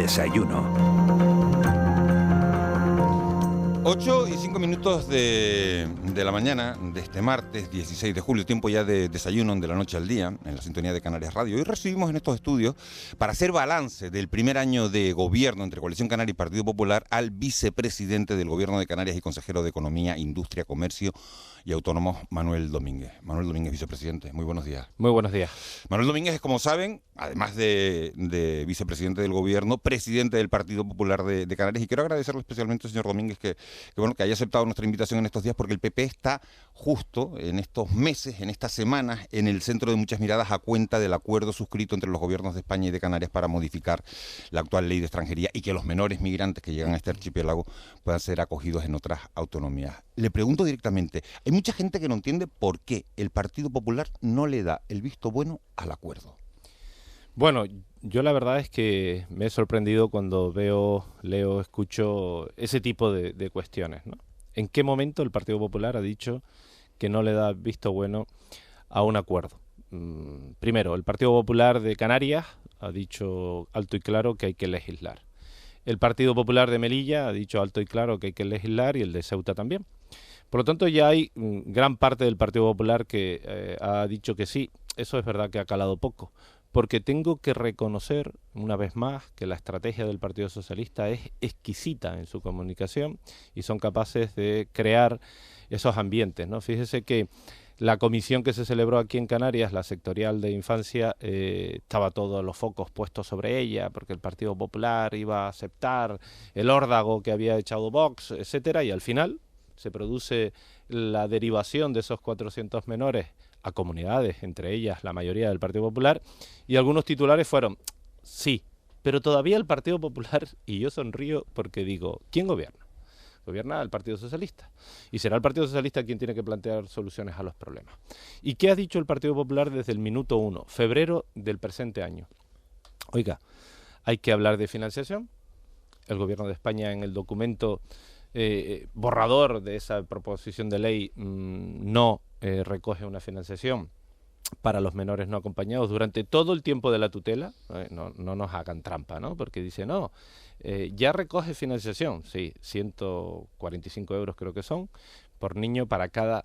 desayuno. 8:05 de la mañana de este martes 16 de julio, tiempo ya de desayuno de la noche al día, en la sintonía de Canarias Radio. Hoy recibimos en estos estudios, para hacer balance del primer año de gobierno entre Coalición Canaria y Partido Popular, al vicepresidente del Gobierno de Canarias y consejero de Economía, Industria, Comercio y Autónomos, Manuel Domínguez. Manuel Domínguez, vicepresidente, muy buenos días. Muy buenos días. Manuel Domínguez es, como saben, además de vicepresidente del Gobierno, presidente del Partido Popular de Canarias, y quiero agradecerle especialmente, señor Domínguez, que haya aceptado nuestra invitación en estos días, porque el PP está justo en estos meses, en estas semanas, en el centro de muchas miradas a cuenta del acuerdo suscrito entre los gobiernos de España y de Canarias para modificar la actual ley de extranjería y que los menores migrantes que llegan a este archipiélago puedan ser acogidos en otras autonomías. Le pregunto directamente, hay mucha gente que no entiende por qué el Partido Popular no le da el visto bueno al acuerdo. Bueno, yo la verdad es que me he sorprendido cuando veo, leo, escucho ese tipo de cuestiones, ¿no? ¿En qué momento el Partido Popular ha dicho que no le da visto bueno a un acuerdo? Primero, el Partido Popular de Canarias ha dicho alto y claro que hay que legislar. El Partido Popular de Melilla ha dicho alto y claro que hay que legislar, y el de Ceuta también. Por lo tanto, ya hay gran parte del Partido Popular que ha dicho que sí. Eso es verdad que ha calado poco, porque tengo que reconocer, una vez más, que la estrategia del Partido Socialista es exquisita en su comunicación y son capaces de crear esos ambientes, ¿no? Fíjese que la comisión que se celebró aquí en Canarias, la sectorial de infancia, estaba todos los focos puestos sobre ella, porque el Partido Popular iba a aceptar el órdago que había echado Vox, etcétera, y al final se produce la derivación de esos 400 menores a comunidades, entre ellas la mayoría del Partido Popular, y algunos titulares fueron, sí, pero todavía el Partido Popular, y yo sonrío porque digo, ¿quién gobierna? Gobierna el Partido Socialista, y será el Partido Socialista quien tiene que plantear soluciones a los problemas. ¿Y qué ha dicho el Partido Popular desde el minuto 1, febrero del presente año? Oiga, hay que hablar de financiación. El Gobierno de España, en el documento borrador de esa proposición de ley, no recoge una financiación para los menores no acompañados durante todo el tiempo de la tutela. No nos hagan trampa, ¿no? Porque dice, no, ya recoge financiación, sí, 145 euros creo que son, por niño para cada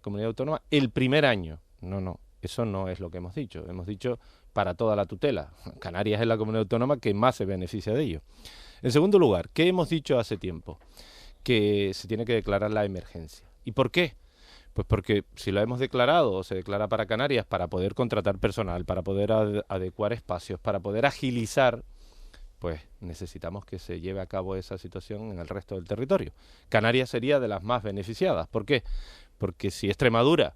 comunidad autónoma el primer año. No, eso no es lo que hemos dicho. Hemos dicho para toda la tutela. Canarias es la comunidad autónoma que más se beneficia de ello. En segundo lugar, ¿qué hemos dicho hace tiempo? Que se tiene que declarar la emergencia. ¿Y por qué? Pues porque si lo hemos declarado, o se declara para Canarias, para poder contratar personal, para poder adecuar espacios, para poder agilizar, pues necesitamos que se lleve a cabo esa situación en el resto del territorio. Canarias sería de las más beneficiadas. ¿Por qué? Porque si Extremadura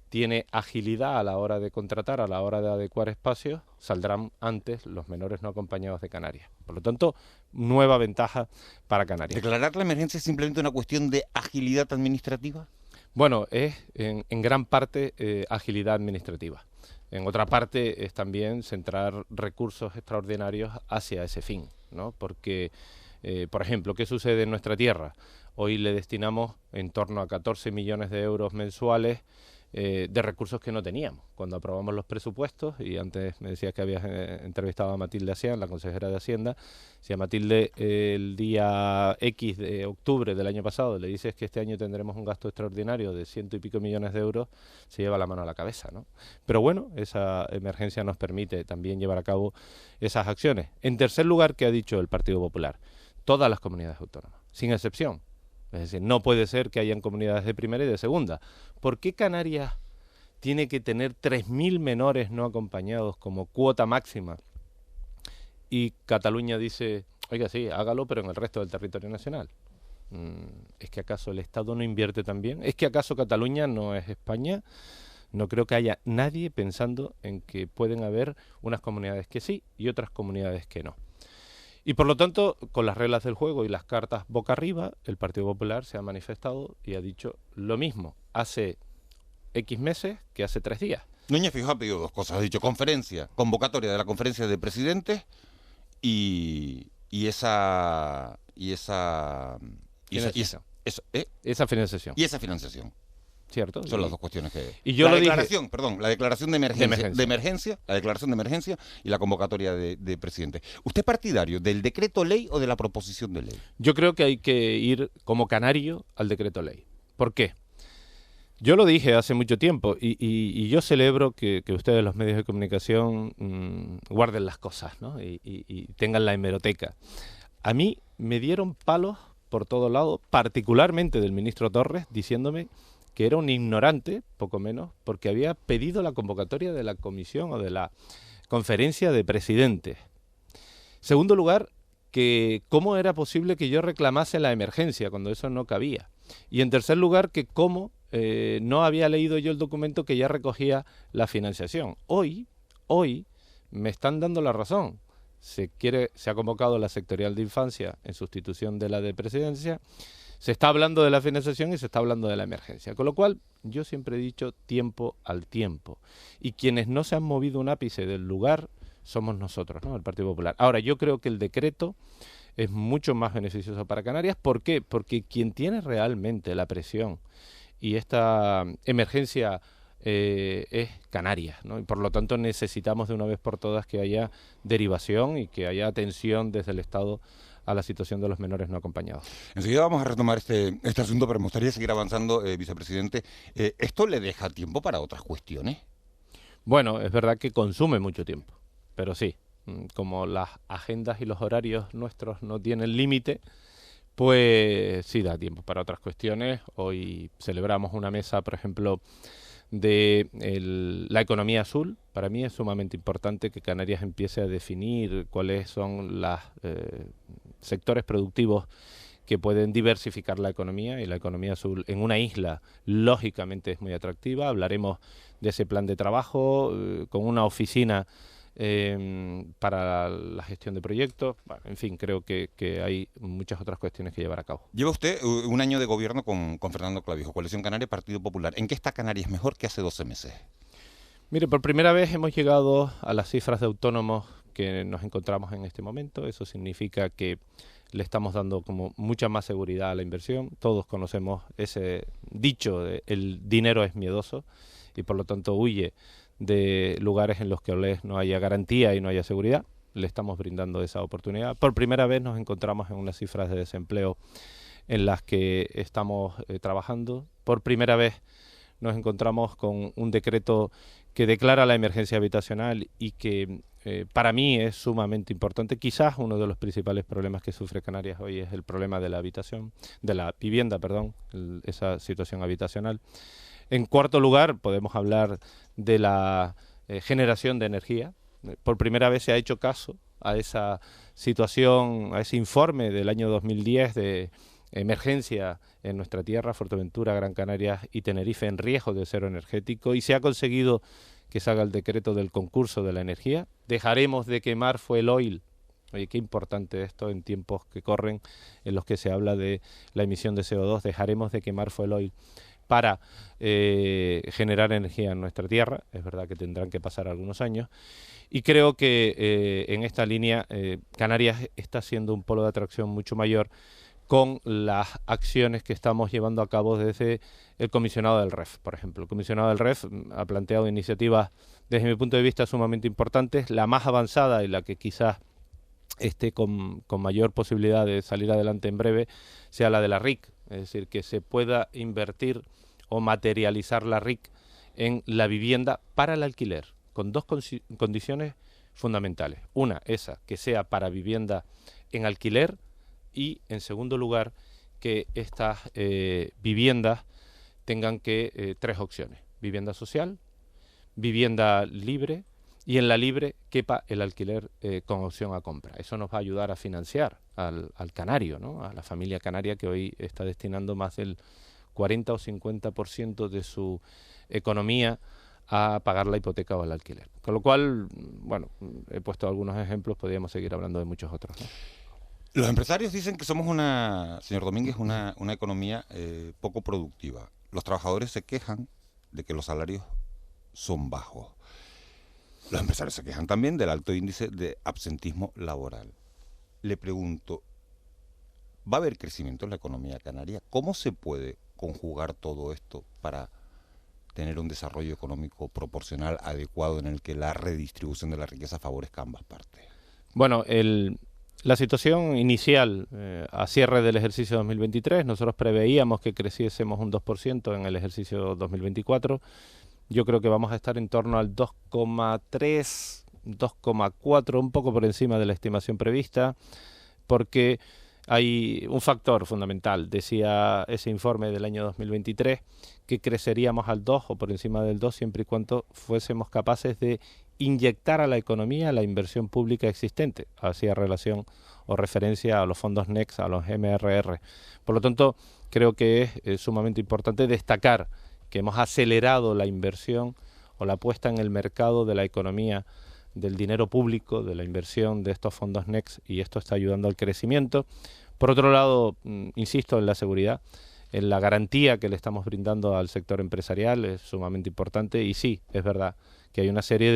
tiene agilidad a la hora de contratar, a la hora de adecuar espacios, saldrán antes los menores no acompañados de Canarias. Por lo tanto, nueva ventaja para Canarias. ¿Declarar la emergencia es simplemente una cuestión de agilidad administrativa? Bueno, es en gran parte agilidad administrativa. En otra parte es también centrar recursos extraordinarios hacia ese fin, ¿no? Porque, por ejemplo, ¿qué sucede en nuestra tierra? Hoy le destinamos en torno a 14 millones de euros mensuales de recursos que no teníamos cuando aprobamos los presupuestos. Y antes me decías que habías entrevistado a Matilde Asián, la consejera de Hacienda. Si a Matilde el día X de octubre del año pasado le dices que este año tendremos un gasto extraordinario de 100 y pico millones de euros, se lleva la mano a la cabeza, ¿no? Pero bueno, esa emergencia nos permite también llevar a cabo esas acciones. En tercer lugar, ¿qué ha dicho el Partido Popular? Todas las comunidades autónomas, sin excepción. Es decir, no puede ser que hayan comunidades de primera y de segunda. ¿Por qué Canarias tiene que tener 3.000 menores no acompañados como cuota máxima? Y Cataluña dice, oiga, sí, hágalo, pero en el resto del territorio nacional. ¿Es que acaso el Estado no invierte también? ¿Es que acaso Cataluña no es España? No creo que haya nadie pensando en que pueden haber unas comunidades que sí y otras comunidades que no. Y por lo tanto, con las reglas del juego y las cartas boca arriba, el Partido Popular se ha manifestado y ha dicho lo mismo hace X meses que hace 3 días. Núñez Feijóo ha pedido 2 cosas. Ha dicho convocatoria de la conferencia de presidentes y esa financiación. Esa financiación. Y esa financiación. ¿cierto? Son las dos cuestiones que... Y yo la lo declaración, dije... perdón, la declaración de emergencia, la declaración de emergencia y la convocatoria de presidente. ¿Usted es partidario del decreto ley o de la proposición de ley? Yo creo que hay que ir como canario al decreto ley. ¿Por qué? Yo lo dije hace mucho tiempo y yo celebro que ustedes, los medios de comunicación, guarden las cosas, ¿no? Y tengan la hemeroteca. A mí me dieron palos por todos lados, particularmente del ministro Torres, diciéndome que era un ignorante, poco menos, porque había pedido la convocatoria de la comisión o de la conferencia de presidentes. Segundo lugar, que cómo era posible que yo reclamase la emergencia cuando eso no cabía. Y en tercer lugar, que cómo no había leído yo el documento que ya recogía la financiación. Hoy me están dando la razón. Se ha convocado la sectorial de infancia en sustitución de la de presidencia. Se está hablando de la financiación y se está hablando de la emergencia. Con lo cual, yo siempre he dicho tiempo al tiempo. Y quienes no se han movido un ápice del lugar somos nosotros, ¿no? El Partido Popular. Ahora, yo creo que el decreto es mucho más beneficioso para Canarias. ¿Por qué? Porque quien tiene realmente la presión y esta emergencia es Canarias, ¿no? Y por lo tanto necesitamos de una vez por todas que haya derivación y que haya atención desde el Estado a la situación de los menores no acompañados. Enseguida vamos a retomar este asunto, pero me gustaría seguir avanzando, vicepresidente. ¿Esto le deja tiempo para otras cuestiones? Bueno, es verdad que consume mucho tiempo, pero sí, como las agendas y los horarios nuestros no tienen límite, pues sí da tiempo para otras cuestiones. Hoy celebramos una mesa, por ejemplo, de la economía azul. Para mí es sumamente importante que Canarias empiece a definir cuáles son los sectores productivos que pueden diversificar la economía, y la economía azul en una isla lógicamente es muy atractiva. Hablaremos de ese plan de trabajo con una oficina para la gestión de proyectos. Bueno, en fin, creo que hay muchas otras cuestiones que llevar a cabo. Lleva usted un año de gobierno con Fernando Clavijo, Coalición Canaria, Partido Popular. ¿En qué está Canarias mejor que hace 12 meses? Mire, por primera vez hemos llegado a las cifras de autónomos que nos encontramos en este momento. Eso significa que le estamos dando como mucha más seguridad a la inversión. Todos conocemos ese dicho de el dinero es miedoso y por lo tanto huye de lugares en los que no haya garantía y no haya seguridad. Le estamos brindando esa oportunidad. Por primera vez nos encontramos en unas cifras de desempleo en las que estamos trabajando. Por primera vez nos encontramos con un decreto que declara la emergencia habitacional y que para mí es sumamente importante. Quizás uno de los principales problemas que sufre Canarias hoy es el problema de la vivienda, esa situación habitacional. En cuarto lugar, podemos hablar de la generación de energía. Por primera vez se ha hecho caso a esa situación, a ese informe del año 2010 de emergencia en nuestra tierra, Fuerteventura, Gran Canaria y Tenerife en riesgo de cero energético, y se ha conseguido que se haga el decreto del concurso de la energía. Dejaremos de quemar fuel oil. Oye, qué importante esto en tiempos que corren en los que se habla de la emisión de CO2. Dejaremos de quemar fuel oil para generar energía en nuestra tierra. Es verdad que tendrán que pasar algunos años. Y creo que en esta línea Canarias está siendo un polo de atracción mucho mayor con las acciones que estamos llevando a cabo desde el comisionado del REF, por ejemplo. El comisionado del REF ha planteado iniciativas, desde mi punto de vista, sumamente importantes. La más avanzada y la que quizás esté con mayor posibilidad de salir adelante en breve sea la de la RIC, es decir, que se pueda invertir o materializar la RIC en la vivienda para el alquiler, con dos condiciones fundamentales. Una, esa, que sea para vivienda en alquiler, y en segundo lugar, que estas viviendas tengan tres opciones: vivienda social, vivienda libre, y en la libre quepa el alquiler con opción a compra. Eso nos va a ayudar a financiar al canario, ¿no? A la familia canaria, que hoy está destinando más del 40 o 50% de su economía a pagar la hipoteca o el alquiler. Con lo cual, bueno, he puesto algunos ejemplos, podríamos seguir hablando de muchos otros, ¿no? Los empresarios dicen que somos señor Domínguez, una economía poco productiva. Los trabajadores se quejan de que los salarios son bajos. Los empresarios se quejan también del alto índice de absentismo laboral. Le pregunto, ¿va a haber crecimiento en la economía canaria? ¿Cómo se puede conjugar todo esto para tener un desarrollo económico proporcional, adecuado, en el que la redistribución de la riqueza favorezca a ambas partes? Bueno, la situación inicial a cierre del ejercicio 2023, nosotros preveíamos que creciésemos un 2% en el ejercicio 2024. Yo creo que vamos a estar en torno al 2,3, 2,4, un poco por encima de la estimación prevista, porque hay un factor fundamental. Decía ese informe del año 2023 que creceríamos al 2 o por encima del 2 siempre y cuando fuésemos capaces de inyectar a la economía la inversión pública existente. Hacía relación o referencia a los fondos NEX, a los MRR. Por lo tanto, creo que es sumamente importante destacar que hemos acelerado la inversión o la puesta en el mercado de la economía, del dinero público, de la inversión de estos fondos NEX, y esto está ayudando al crecimiento. Por otro lado, insisto en la seguridad, en la garantía que le estamos brindando al sector empresarial, es sumamente importante, y sí, es verdad que hay una serie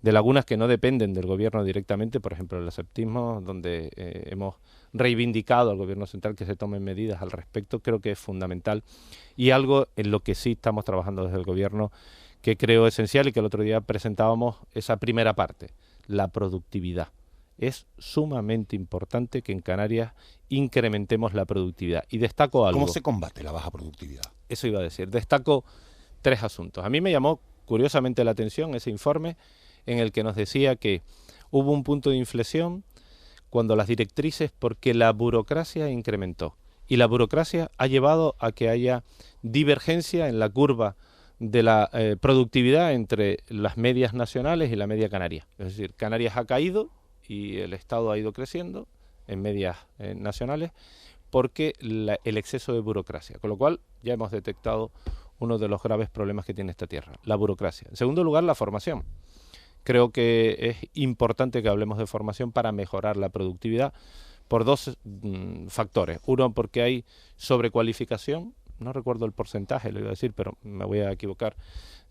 de lagunas que no dependen del gobierno directamente, por ejemplo el aseptismo, donde hemos reivindicado al gobierno central que se tomen medidas al respecto. Creo que es fundamental, y algo en lo que sí estamos trabajando desde el gobierno que creo esencial, y que el otro día presentábamos esa primera parte, la productividad. Es sumamente importante que en Canarias incrementemos la productividad. Y destaco algo. ¿Cómo se combate la baja productividad? Eso iba a decir. Destaco 3 asuntos. A mí me llamó curiosamente la atención ese informe en el que nos decía que hubo un punto de inflexión cuando las directrices, porque la burocracia incrementó. Y la burocracia ha llevado a que haya divergencia en la curva de la productividad entre las medias nacionales y la media canaria. Es decir, Canarias ha caído y el Estado ha ido creciendo en medias nacionales porque el exceso de burocracia. Con lo cual ya hemos detectado uno de los graves problemas que tiene esta tierra, la burocracia. En segundo lugar, la formación. Creo que es importante que hablemos de formación para mejorar la productividad por 2 factores. Uno, porque hay sobrecualificación. No recuerdo el porcentaje, lo iba a decir, pero me voy a equivocar.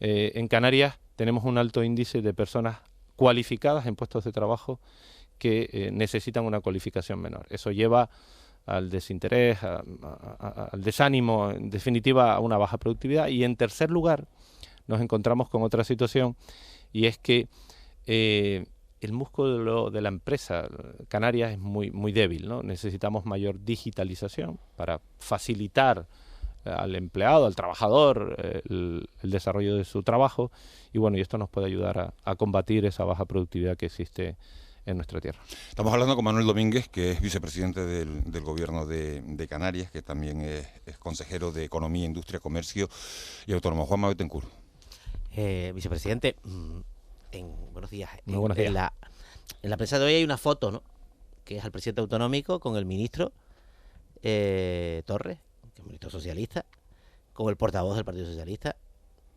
En Canarias tenemos un alto índice de personas cualificadas en puestos de trabajo que necesitan una cualificación menor. Eso lleva al desinterés, al desánimo, en definitiva a una baja productividad. Y en tercer lugar nos encontramos con otra situación, y es que el músculo de la empresa Canarias es muy débil, ¿no? Necesitamos mayor digitalización para facilitar al empleado, al trabajador, el desarrollo de su trabajo, y bueno, y esto nos puede ayudar a combatir esa baja productividad que existe en nuestra tierra. Estamos hablando con Manuel Domínguez, que es vicepresidente del gobierno de Canarias, que también es consejero de Economía, Industria, Comercio y Autónomo. Juanma Betancur. Vicepresidente, buenos días. Muy buenos días. En la prensa de hoy hay una foto, ¿no?, que es al presidente autonómico con el ministro Torres, que es ministro socialista, con el portavoz del Partido Socialista,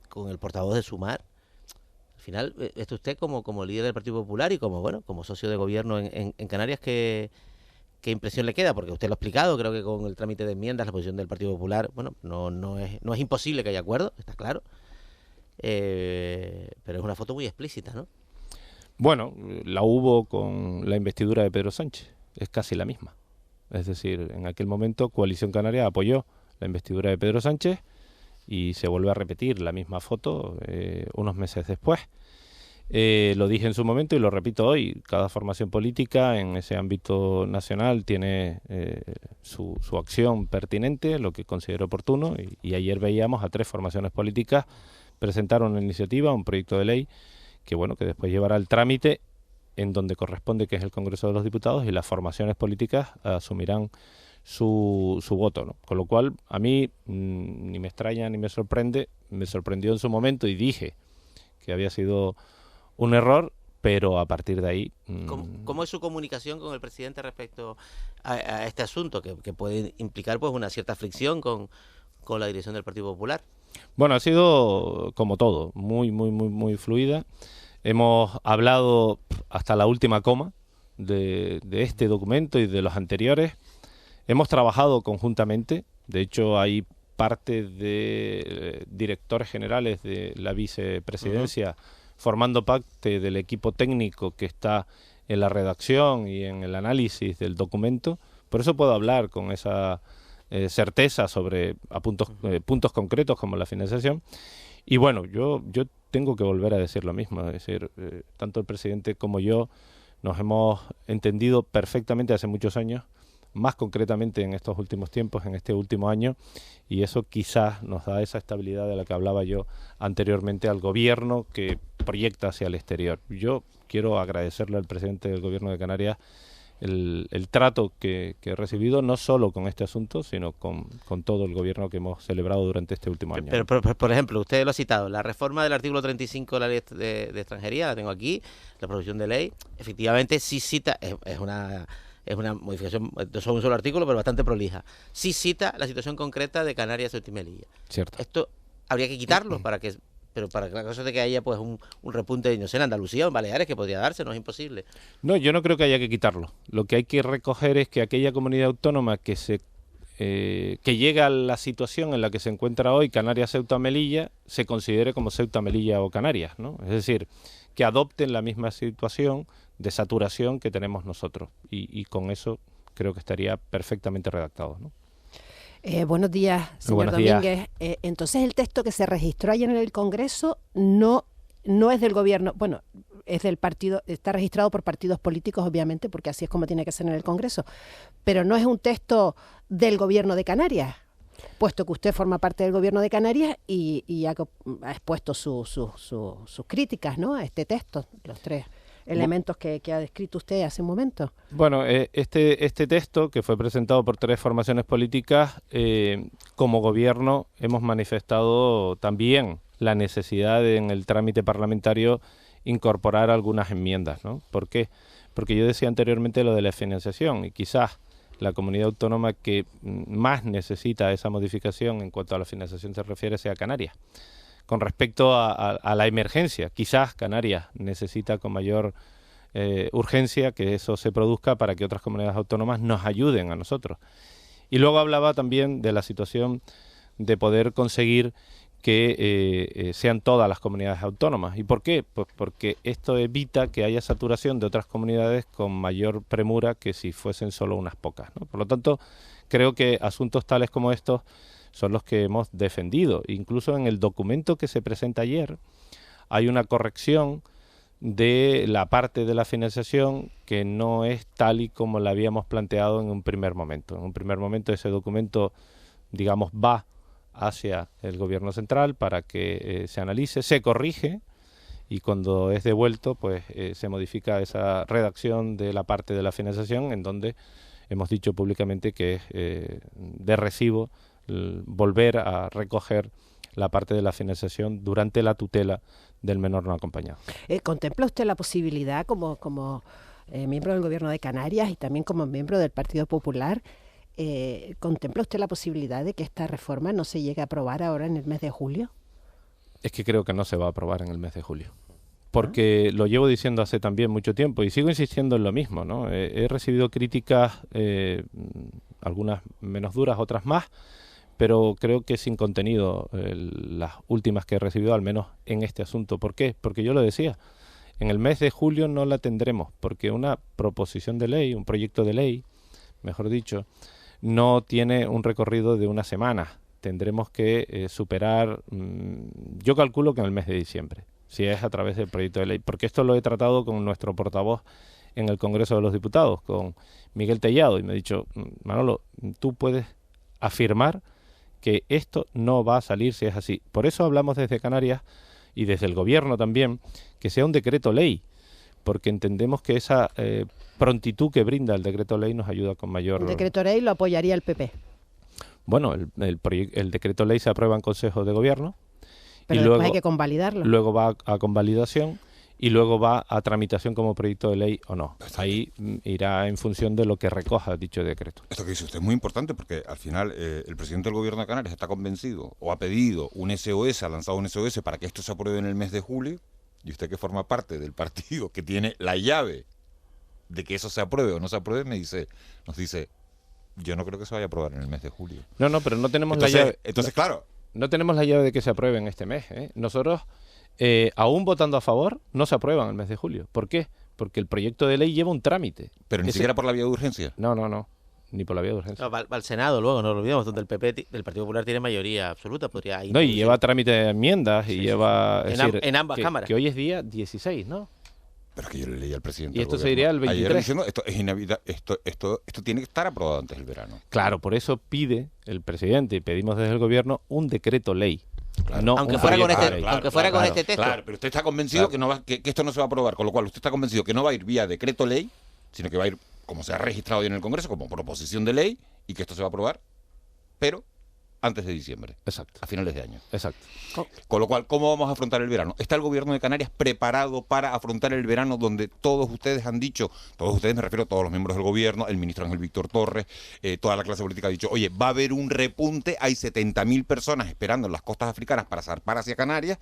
con el portavoz de Sumar. Al final, esto usted como líder del Partido Popular y como socio de gobierno en Canarias, ¿qué impresión le queda? Porque usted lo ha explicado, creo que con el trámite de enmiendas, la posición del Partido Popular, no es imposible que haya acuerdo, está claro, pero es una foto muy explícita, ¿no? Bueno, la hubo con la investidura de Pedro Sánchez, es casi la misma. Es decir, en aquel momento Coalición Canaria apoyó la investidura de Pedro Sánchez y se vuelve a repetir la misma foto unos meses después. Lo dije en su momento y lo repito hoy, cada formación política en ese ámbito nacional tiene su acción pertinente, lo que considere oportuno, y ayer veíamos a 3 formaciones políticas presentar una iniciativa, un proyecto de ley que después llevará el trámite en donde corresponde, que es el Congreso de los Diputados, y las formaciones políticas asumirán su voto, ¿no? Con lo cual, a mí ni me extraña ni me sorprende, me sorprendió en su momento y dije que había sido un error, pero a partir de ahí... ¿Cómo es su comunicación con el presidente respecto a este asunto, que puede implicar pues una cierta fricción con la dirección del Partido Popular? Bueno, ha sido como todo, muy fluida. Hemos hablado hasta la última coma de este documento y de los anteriores. Hemos trabajado conjuntamente. De hecho, hay parte de directores generales de la vicepresidencia formando parte del equipo técnico que está en la redacción y en el análisis del documento. Por eso puedo hablar con esa certeza sobre puntos concretos como la financiación. Y bueno, yo tengo que volver a decir lo mismo, es decir, tanto el presidente como yo nos hemos entendido perfectamente hace muchos años, más concretamente en estos últimos tiempos, en este último año, y eso quizás nos da esa estabilidad de la que hablaba yo anteriormente al gobierno que proyecta hacia el exterior. Yo quiero agradecerle al presidente del Gobierno de Canarias el trato que he recibido, no solo con este asunto, sino con todo el gobierno que hemos celebrado durante este último año. Pero, por ejemplo, usted lo ha citado, la reforma del artículo 35 de la ley de extranjería, la tengo aquí, la proposición de ley, efectivamente sí cita, es una modificación, no solo un solo artículo, pero bastante prolija, sí cita la situación concreta de Canarias, Ceuta y Melilla. Cierto. Esto habría que quitarlo pero para la cosa de que haya pues un repunte, no sé, en Andalucía o en Baleares, que podría darse, no es imposible. No, yo no creo que haya que quitarlo. Lo que hay que recoger es que aquella comunidad autónoma que llega a la situación en la que se encuentra hoy, Canarias, Ceuta, Melilla, se considere como Ceuta, Melilla o Canarias, ¿no? Es decir, que adopten la misma situación de saturación que tenemos nosotros. Y con eso creo que estaría perfectamente redactado, ¿no? Buenos días, señor Buenos días. Domínguez. Entonces, el texto que se registró ayer en el Congreso no es del gobierno, bueno, es del partido, está registrado por partidos políticos, obviamente, porque así es como tiene que ser en el Congreso, pero no es un texto del gobierno de Canarias, puesto que usted forma parte del gobierno de Canarias y ha expuesto sus críticas, ¿no?, a este texto, los tres elementos que ha descrito usted hace un momento. Bueno, este texto, que fue presentado por tres formaciones políticas, como gobierno hemos manifestado también la necesidad de, en el trámite parlamentario, incorporar algunas enmiendas, ¿no? ¿Por qué? Porque yo decía anteriormente lo de la financiación, y quizás la comunidad autónoma que más necesita esa modificación en cuanto a la financiación se refiere sea Canarias. Con respecto a la emergencia, quizás Canarias necesita con mayor urgencia que eso se produzca para que otras comunidades autónomas nos ayuden a nosotros. Y luego hablaba también de la situación de poder conseguir que sean todas las comunidades autónomas. ¿Y por qué? Pues porque esto evita que haya saturación de otras comunidades con mayor premura que si fuesen solo unas pocas, ¿no? Por lo tanto, creo que asuntos tales como estos son los que hemos defendido. Incluso en el documento que se presenta ayer hay una corrección de la parte de la financiación que no es tal y como la habíamos planteado en un primer momento. En un primer momento ese documento, digamos, va hacia el gobierno central para que se analice, se corrige y cuando es devuelto pues se modifica esa redacción de la parte de la financiación en donde hemos dicho públicamente que es de recibo volver a recoger la parte de la financiación durante la tutela del menor no acompañado. ¿Contempla usted la posibilidad como miembro del Gobierno de Canarias y también como miembro del Partido Popular, ¿contempla usted la posibilidad de que esta reforma no se llegue a aprobar ahora en el mes de julio? Es que creo que no se va a aprobar en el mes de julio. Porque lo llevo diciendo hace también mucho tiempo y sigo insistiendo en lo mismo, ¿no? He recibido críticas, algunas menos duras, otras más, pero creo que sin contenido las últimas que he recibido, al menos en este asunto. ¿Por qué? Porque yo lo decía, en el mes de julio no la tendremos, porque una proposición de ley, un proyecto de ley, mejor dicho, no tiene un recorrido de una semana. Tendremos que superar, yo calculo que en el mes de diciembre, si es a través del proyecto de ley, porque esto lo he tratado con nuestro portavoz en el Congreso de los Diputados, con Miguel Tellado, y me ha dicho, Manolo, tú puedes afirmar que esto no va a salir si es así. Por eso hablamos desde Canarias y desde el Gobierno también, que sea un decreto ley, porque entendemos que esa prontitud que brinda el decreto ley nos ayuda con mayor... ¿El decreto ley lo apoyaría el PP? Bueno, el decreto ley se aprueba en Consejo de Gobierno, pero y después luego hay que convalidarlo. Luego va a convalidación y luego va a tramitación como proyecto de ley o no. Ahí irá en función de lo que recoja dicho decreto. Esto que dice usted es muy importante porque al final el presidente del Gobierno de Canarias está convencido o ha pedido un SOS, ha lanzado un SOS para que esto se apruebe en el mes de julio, y usted que forma parte del partido que tiene la llave de que eso se apruebe o no se apruebe, nos dice, yo no creo que se vaya a aprobar en el mes de julio. No, pero no tenemos Entonces, la llave. Entonces, claro. No tenemos la llave de que se apruebe en este mes, ¿eh? Nosotros, aún votando a favor, no se aprueba en el mes de julio. ¿Por qué? Porque el proyecto de ley lleva un trámite. Pero ni siquiera por la vía de urgencia. No. ni por la vía de urgencia. No, va al Senado luego, no lo olvidemos, donde el PP, el Partido Popular tiene mayoría absoluta. Podría No, y lleva trámite de enmiendas y lleva... sí. Es En ambas que, cámaras. Que hoy es día 16, ¿no? Pero es que yo le leí al presidente Y del esto se gobierno diría el 23. ayer diciendo, esto es inevitable, esto tiene que estar aprobado antes del verano. Claro, por eso pide el presidente y pedimos desde el gobierno un decreto ley. Claro. No Aunque un fuera con proyecto este, de ley. aunque fuera con este texto. Claro, pero usted está convencido que esto no se va a aprobar, con lo cual usted está convencido que no va a ir vía decreto ley, sino que va a ir, como se ha registrado hoy en el Congreso, como proposición de ley, y que esto se va a aprobar, pero antes de diciembre, Exacto, a finales de año. exacto. Con lo cual, ¿cómo vamos a afrontar el verano? ¿Está el gobierno de Canarias preparado para afrontar el verano donde todos ustedes han dicho, todos ustedes me refiero a todos los miembros del gobierno, el ministro Ángel Víctor Torres, toda la clase política ha dicho, oye, va a haber un repunte, hay 70.000 personas esperando en las costas africanas para zarpar hacia Canarias,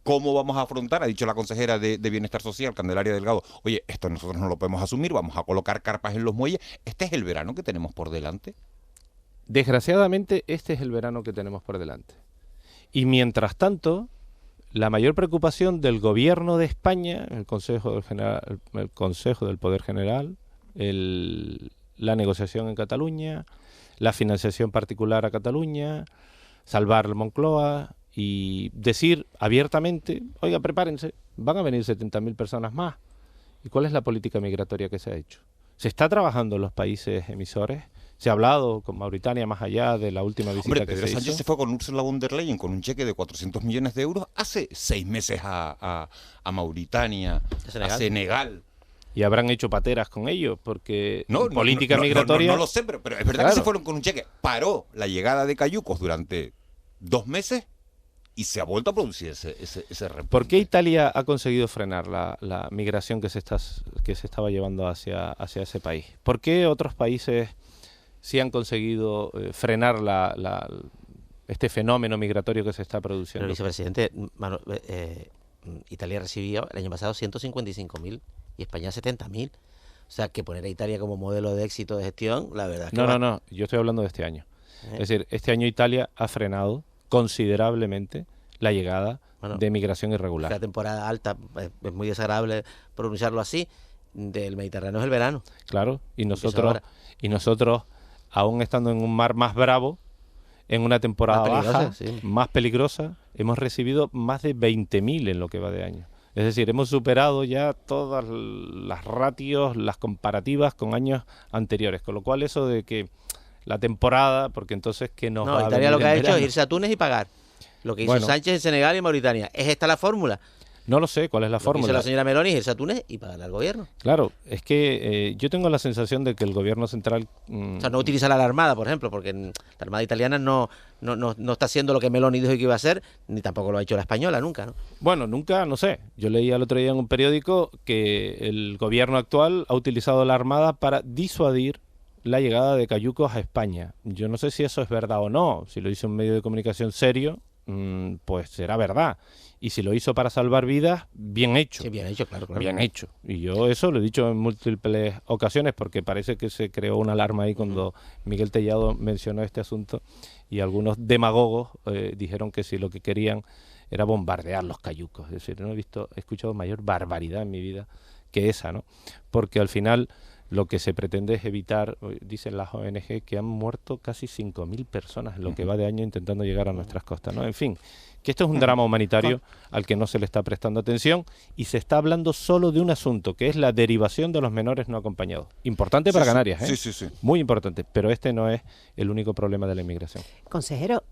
¿cómo vamos a afrontar? Ha dicho la consejera de Bienestar Social, Candelaria Delgado, oye, esto nosotros no lo podemos asumir, vamos a colocar carpas en los muelles. ¿Este es el verano que tenemos por delante? Desgraciadamente, este es el verano que tenemos por delante. Y mientras tanto, la mayor preocupación del gobierno de España, el Consejo del Poder General, la negociación en Cataluña, la financiación particular a Cataluña, salvar Moncloa y decir abiertamente, oiga, prepárense, van a venir 70.000 personas más. ¿Y cuál es la política migratoria que se ha hecho? ¿Se está trabajando en los países emisores? Se ha hablado con Mauritania más allá de la última visita que Pedro se Sánchez hizo. se fue con Ursula von der Leyen con un cheque de 400 millones de euros hace 6 meses a Mauritania, a Senegal. Y habrán hecho pateras con ellos, porque política no, migratoria... No lo sé, pero es verdad que se fueron con un cheque. Paró la llegada de cayucos durante 2 meses y se ha vuelto a producir ese repunte. ¿Por qué Italia ha conseguido frenar la migración que se estaba llevando hacia ese país? ¿Por qué otros países sí han conseguido frenar este fenómeno migratorio que se está produciendo? Pero, vicepresidente, Italia recibió el año pasado 155.000 y España 70.000. O sea, que poner a Italia como modelo de éxito de gestión, la verdad es que No, yo estoy hablando de este año. Es decir, este año Italia ha frenado considerablemente la llegada de migración irregular. La temporada alta, es muy desagradable pronunciarlo así, del Mediterráneo es el verano. Claro, y nosotros aún estando en un mar más bravo, en una temporada baja, más peligrosa, hemos recibido más de 20.000 en lo que va de año. Es decir, hemos superado ya todas las ratios, las comparativas con años anteriores. Con lo cual eso de que la temporada, porque entonces que nos va a Italia lo que ha hecho verano? es irse a Túnez y pagar. Lo que hizo Sánchez en Senegal y Mauritania. ¿Es esta la fórmula? No lo sé, ¿cuál es la fórmula? Dice la señora Meloni, irse a Túnez y pagarle al gobierno. Claro, es que yo tengo la sensación de que el gobierno central... O sea, no utilizar a la Armada, por ejemplo, porque la Armada italiana no está haciendo lo que Meloni dijo que iba a hacer, ni tampoco lo ha hecho la española, nunca, ¿no? Bueno, nunca, no sé. Yo leía el otro día en un periódico que el gobierno actual ha utilizado la Armada para disuadir la llegada de cayucos a España. Yo no sé si eso es verdad o no. Si lo hizo un medio de comunicación serio, pues será verdad. Y si lo hizo para salvar vidas, bien hecho. Sí, bien hecho, claro. Bien hecho. Y yo eso lo he dicho en múltiples ocasiones porque parece que se creó una alarma ahí cuando Miguel Tellado mencionó este asunto y algunos demagogos dijeron que si lo que querían era bombardear los cayucos. Es decir, he escuchado mayor barbaridad en mi vida que esa, ¿no? Porque al final lo que se pretende es evitar, dicen las ONG, que han muerto casi 5.000 personas en lo que va de año intentando llegar a nuestras costas, ¿no? En fin, que esto es un drama humanitario al que no se le está prestando atención y se está hablando solo de un asunto, que es la derivación de los menores no acompañados. Importante para Canarias, ¿eh? Sí. Muy importante, pero este no es el único problema de la inmigración. Consejero,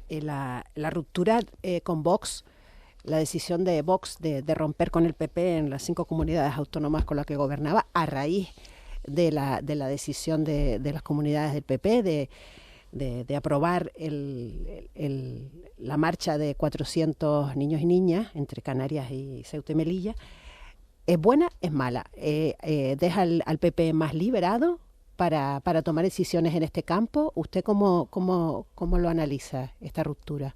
la ruptura con Vox, la decisión de Vox de romper con el PP en las 5 comunidades autónomas con las que gobernaba, a raíz de la decisión de las comunidades del PP de aprobar la marcha de 400 niños y niñas entre Canarias y Ceuta y Melilla, ¿es buena? ¿Es mala? ¿Deja al PP más liberado para tomar decisiones en este campo? ¿Usted cómo lo analiza, esta ruptura?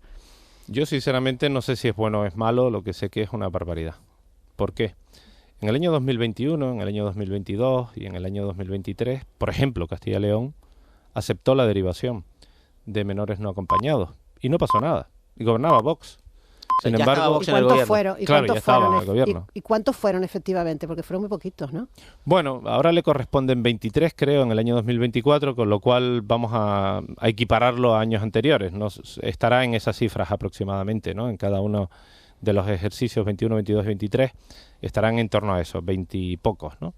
Yo sinceramente no sé si es bueno o es malo, lo que sé que es una barbaridad. ¿Por qué? En el año 2021, en el año 2022 y en el año 2023, por ejemplo, Castilla y León aceptó la derivación de menores no acompañados y no pasó nada. Y gobernaba Vox. Sin Ya estaba embargo, Vox ¿Y en el cuántos gobierno. fueron? ¿Y Claro, cuántos ya estaba fueron en el gobierno. ¿Y cuántos fueron efectivamente? Porque fueron muy poquitos, ¿no? bueno, ahora le corresponden 23, creo, en el año 2024, con lo cual vamos a equipararlo a años anteriores. Estará en esas cifras aproximadamente, ¿no? En cada uno de los ejercicios 21, 22 y 23 estarán en torno a esos 20 y pocos, ¿no?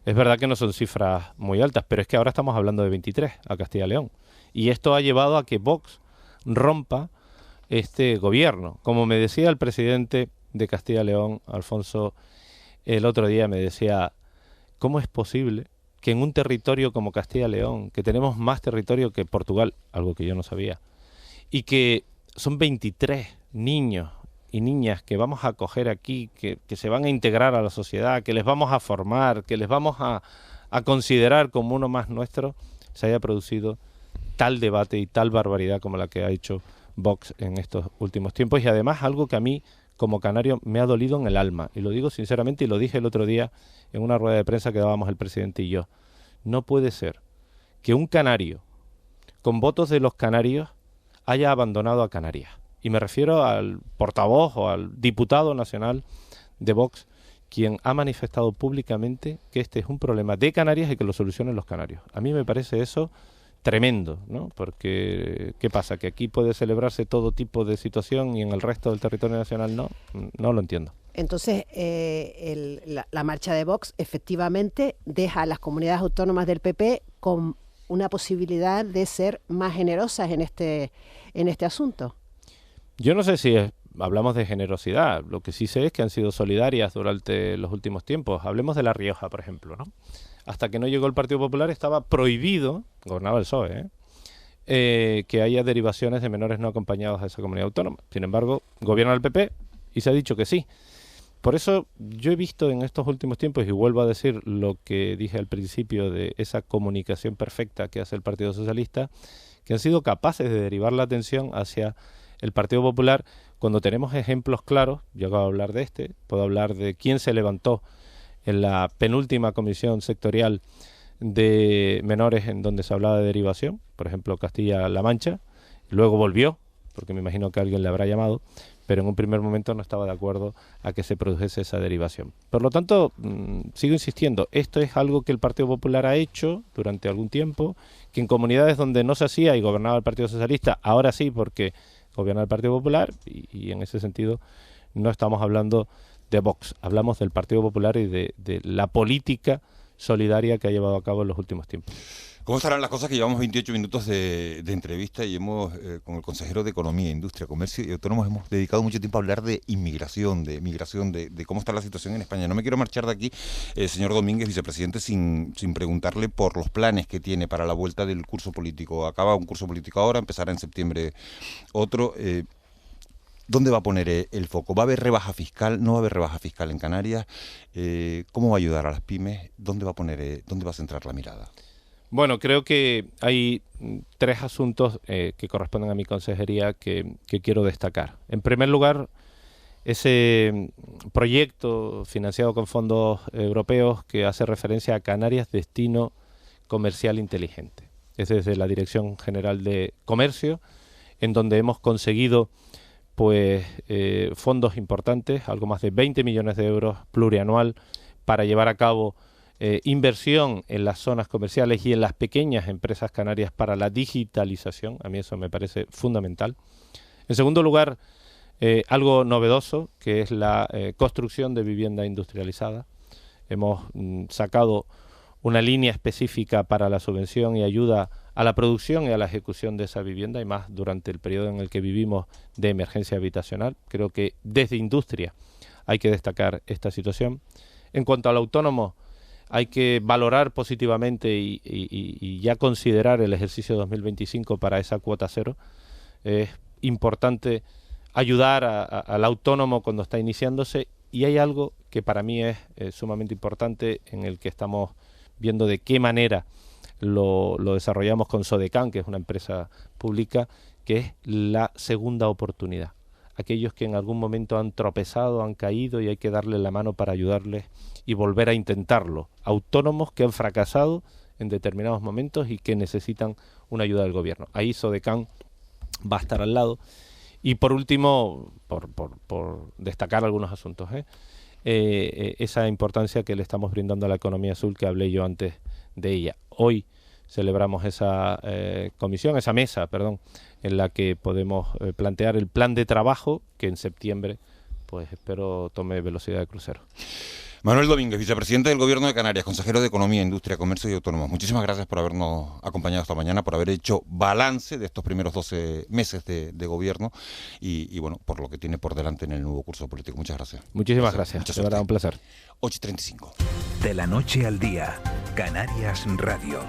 Es verdad que no son cifras muy altas, pero es que ahora estamos hablando de 23 a Castilla y León. Y esto ha llevado a que Vox rompa este gobierno. Como me decía el presidente de Castilla y León, Alfonso, el otro día me decía, ¿cómo es posible que en un territorio como Castilla y León, que tenemos más territorio que Portugal, algo que yo no sabía, y que son 23 niños y niñas que vamos a acoger aquí, que se van a integrar a la sociedad, que les vamos a formar, que les vamos a considerar como uno más nuestro, se haya producido tal debate y tal barbaridad como la que ha hecho Vox en estos últimos tiempos? Y además algo que a mí, como canario, me ha dolido en el alma, y lo digo sinceramente, y lo dije el otro día en una rueda de prensa que dábamos el presidente y yo. No puede ser que un canario, con votos de los canarios, haya abandonado a Canarias. Y me refiero al portavoz o al diputado nacional de Vox, quien ha manifestado públicamente que este es un problema de Canarias y que lo solucionen los canarios. A mí me parece eso tremendo, ¿no? Porque, ¿qué pasa? ¿Que aquí puede celebrarse todo tipo de situación y en el resto del territorio nacional no? No lo entiendo. Entonces, la marcha de Vox efectivamente deja a las comunidades autónomas del PP con una posibilidad de ser más generosas en este asunto. Yo no sé si hablamos de generosidad. Lo que sí sé es que han sido solidarias durante los últimos tiempos. Hablemos de La Rioja, por ejemplo, ¿no? Hasta que no llegó el Partido Popular estaba prohibido, gobernaba el PSOE, que haya derivaciones de menores no acompañados a esa comunidad autónoma. Sin embargo, gobierna el PP y se ha dicho que sí. Por eso yo he visto en estos últimos tiempos, y vuelvo a decir lo que dije al principio de esa comunicación perfecta que hace el Partido Socialista, que han sido capaces de derivar la atención hacia el Partido Popular cuando tenemos ejemplos claros. Yo acabo de hablar de puedo hablar de quién se levantó en la penúltima comisión sectorial de menores en donde se hablaba de derivación, por ejemplo Castilla-La Mancha, luego volvió, porque me imagino que alguien le habrá llamado, pero en un primer momento no estaba de acuerdo a que se produjese esa derivación. Por lo tanto, sigo insistiendo, esto es algo que el Partido Popular ha hecho durante algún tiempo, que en comunidades donde no se hacía y gobernaba el Partido Socialista, ahora sí, porque gobierna el Partido Popular, y en ese sentido no estamos hablando de Vox, hablamos del Partido Popular y de la política solidaria que ha llevado a cabo en los últimos tiempos. ¿Cómo estarán las cosas que llevamos 28 minutos de entrevista y hemos, con el consejero de Economía, Industria, Comercio y Autónomos, hemos dedicado mucho tiempo a hablar de inmigración, de cómo está la situación en España? No me quiero marchar de aquí, señor Domínguez, vicepresidente, sin preguntarle por los planes que tiene para la vuelta del curso político. Acaba un curso político ahora, empezará en septiembre otro. ¿Dónde va a poner el foco? ¿Va a haber rebaja fiscal? ¿No va a haber rebaja fiscal en Canarias? ¿Cómo va a ayudar a las pymes? ¿Dónde va a centrar la mirada? Bueno, creo que hay tres asuntos que corresponden a mi consejería que quiero destacar. En primer lugar, ese proyecto financiado con fondos europeos que hace referencia a Canarias Destino Comercial Inteligente. Es desde la Dirección General de Comercio, en donde hemos conseguido fondos importantes, algo más de 20 millones de euros plurianual, para llevar a cabo inversión en las zonas comerciales y en las pequeñas empresas canarias para la digitalización. A mí eso me parece fundamental. En segundo lugar, algo novedoso, que es la construcción de vivienda industrializada. Hemos sacado una línea específica para la subvención y ayuda a la producción y a la ejecución de esa vivienda, y más durante el periodo en el que vivimos de emergencia habitacional. Creo que desde industria hay que destacar esta situación. En cuanto al autónomo, hay que valorar positivamente y ya considerar el ejercicio 2025 para esa cuota cero. Es importante ayudar al autónomo cuando está iniciándose, y hay algo que para mí es sumamente importante, en el que estamos viendo de qué manera lo desarrollamos con Sodecan, que es una empresa pública, que es la segunda oportunidad. Aquellos que en algún momento han tropezado, han caído, y hay que darle la mano para ayudarles y volver a intentarlo. Autónomos que han fracasado en determinados momentos y que necesitan una ayuda del gobierno. Ahí Sodecan va a estar al lado. Y por último, por destacar algunos asuntos, esa importancia que le estamos brindando a la economía azul que hablé yo antes de ella. Hoy celebramos esa mesa, en la que podemos plantear el plan de trabajo que en septiembre, pues espero tome velocidad de crucero. Manuel Domínguez, vicepresidente del Gobierno de Canarias, consejero de Economía, Industria, Comercio y Autónomos. Muchísimas gracias por habernos acompañado esta mañana, por haber hecho balance de estos primeros 12 meses de gobierno y bueno, por lo que tiene por delante en el nuevo curso político. Muchas gracias. Muchísimas gracias. De verdad, un placer. 8:35. De la noche al día, Canarias Radio.